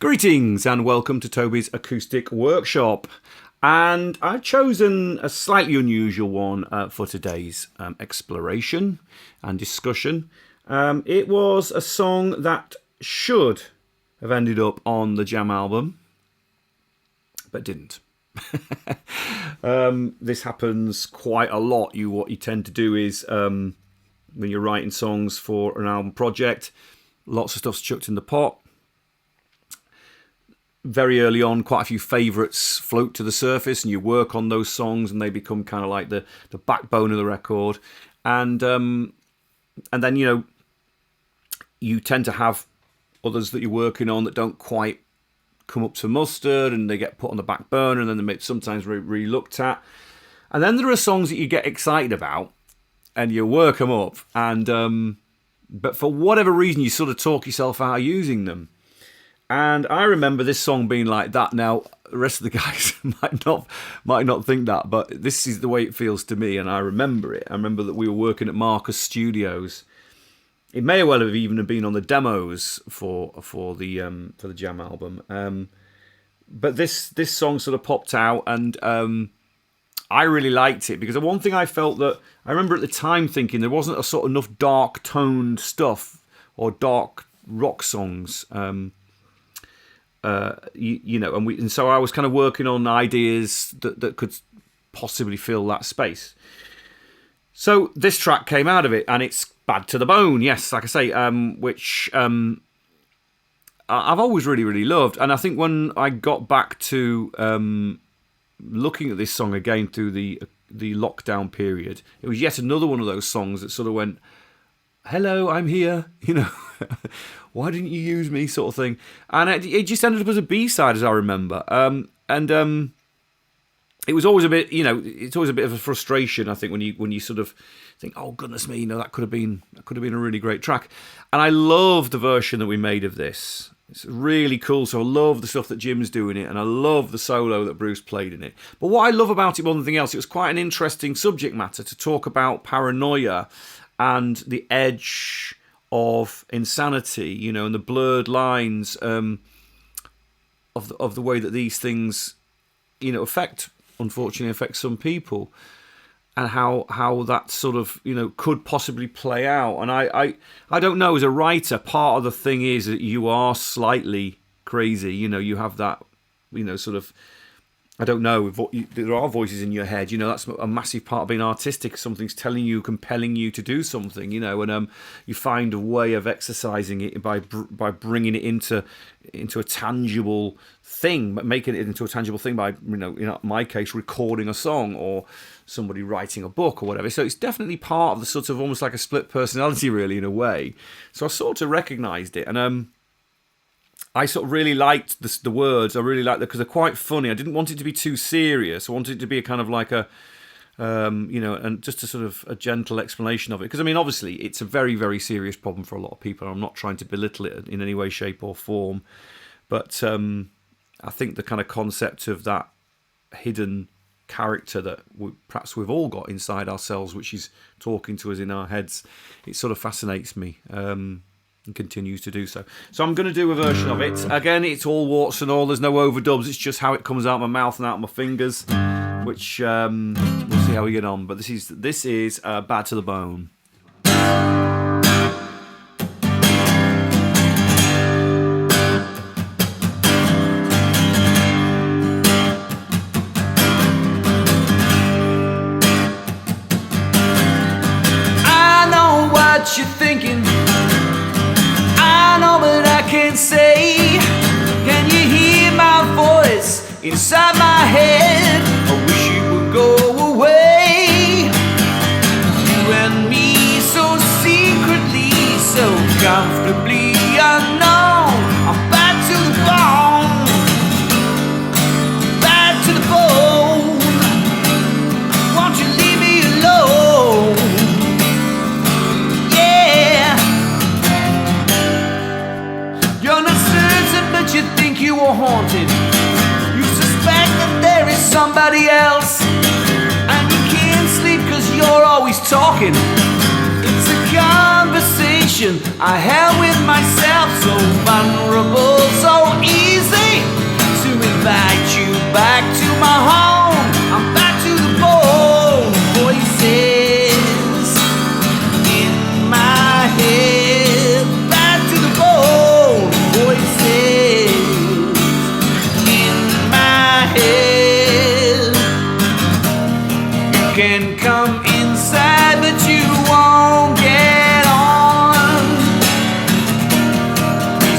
Greetings and welcome to Toby's Acoustic Workshop. And I've chosen a slightly unusual one for today's exploration and discussion. It was a song that should have ended up on the Jam album, but didn't. This happens quite a lot. What you tend to do is when you're writing songs for an album project, lots of stuff's chucked in the pot. Very early on, quite a few favourites float to the surface, and you work on those songs, and they become kind of like the backbone of the record. And then you tend to have others that you're working on that don't quite come up to mustard, and they get put on the back burner, and then they're sometimes re-looked at. And then there are songs that you get excited about, and you work them up, and but for whatever reason, you sort of talk yourself out of using them. And I remember this song being like that. Now, the rest of the guys might not think that, but this is the way it feels to me, and I remember it. I remember that we were working at Marcus Studios. It may well have even been on the demos for the Jam album. But this song sort of popped out, and I really liked it because one thing I felt that I remember at the time thinking there wasn't a sort of enough dark toned stuff or dark rock songs. And so I was kind of working on ideas that could possibly fill that space. So this track came out of it, and it's Bad to the Bone, yes, like I say, which I've always really, really loved. And I think when I got back to looking at this song again through the lockdown period, it was yet another one of those songs that sort of went, hello, I'm here, why didn't you use me, sort of thing. And it just ended up as a B-side, as I remember. It was always a bit, it's always a bit of a frustration, I think, when you sort of think, oh goodness me, that could have been a really great track. And I love the version that we made of this. It's really cool. So I love the stuff that Jim's doing it, and I love the solo that Bruce played in it. But what I love about it more than anything else, it was quite an interesting subject matter to talk about paranoia and the edge of insanity, and the blurred lines of the way that these things, unfortunately affect some people, and how that sort of could possibly play out. And I don't know, as a writer, part of the thing is that you are slightly crazy. You have that sort of, I don't know, there are voices in your head, that's a massive part of being artistic. Something's telling you, compelling you to do something, and you find a way of exercising it by bringing it into a tangible thing, making it into a tangible thing by, in my case, recording a song or somebody writing a book or whatever. So it's definitely part of the sort of almost like a split personality, really, in a way. So I sort of recognised it, and I sort of really liked the words. I really liked them because they're quite funny. I didn't want it to be too serious. I wanted it to be a kind of like a, and just a sort of a gentle explanation of it. Because, obviously, it's a very, very serious problem for a lot of people. I'm not trying to belittle it in any way, shape or form. But I think the kind of concept of that hidden character that perhaps we've all got inside ourselves, which is talking to us in our heads, it sort of fascinates me. And continues to do so. So I'm going to do a version of it. Again, it's all warts and all. There's no overdubs. It's just how it comes out of my mouth and out of my fingers, which we'll see how we get on. But this is Bad to the Bone. I know what you're thinking. But I can't say, can you hear my voice inside my head? I wish it would go away. You and me so secretly, so comfortably unknown. I'm bad to the bone, bad to the bone. Won't you leave me alone? But you think you were haunted. You suspect that there is somebody else, and you can't sleep cause you're always talking. It's a conversation I have with myself, so vulnerable, so easy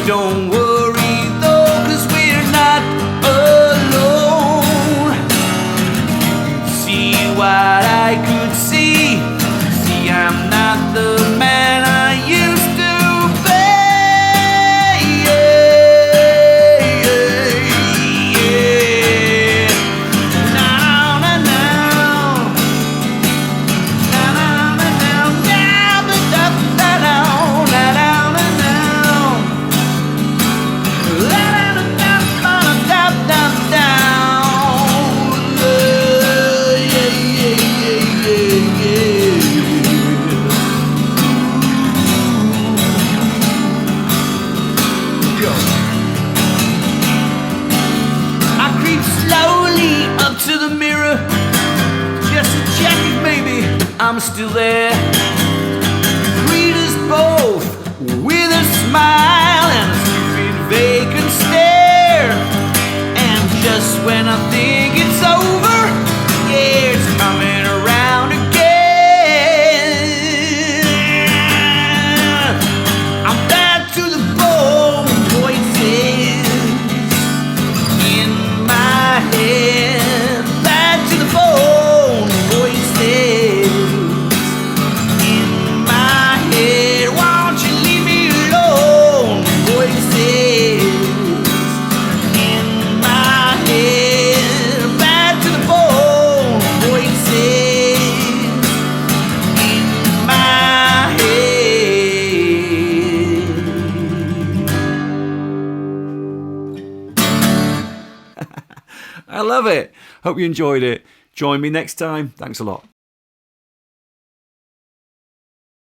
Don't worry though, 'cause we're not alone. See what I could see. See, I'm not the man I used to be. Now, now, now. Now, now, now, now. Now, now, now, now, now, now, now. La, da, da, da, da, da, da, da. Yeah, yeah, yeah, yeah, yeah. I creep slowly up to the mirror just to check if maybe I'm still there. Greet us both with a smile and a stupid vacant stare. And just when I think it's over, yeah, it's coming around again. I'm bad to the bone, voices in my head. Bad to the bone, voices in my head. Won't you leave me alone? Voices in my head. Bad to the bone, voices in my head. I love it. Hope you enjoyed it. Join me next time. Thanks a lot.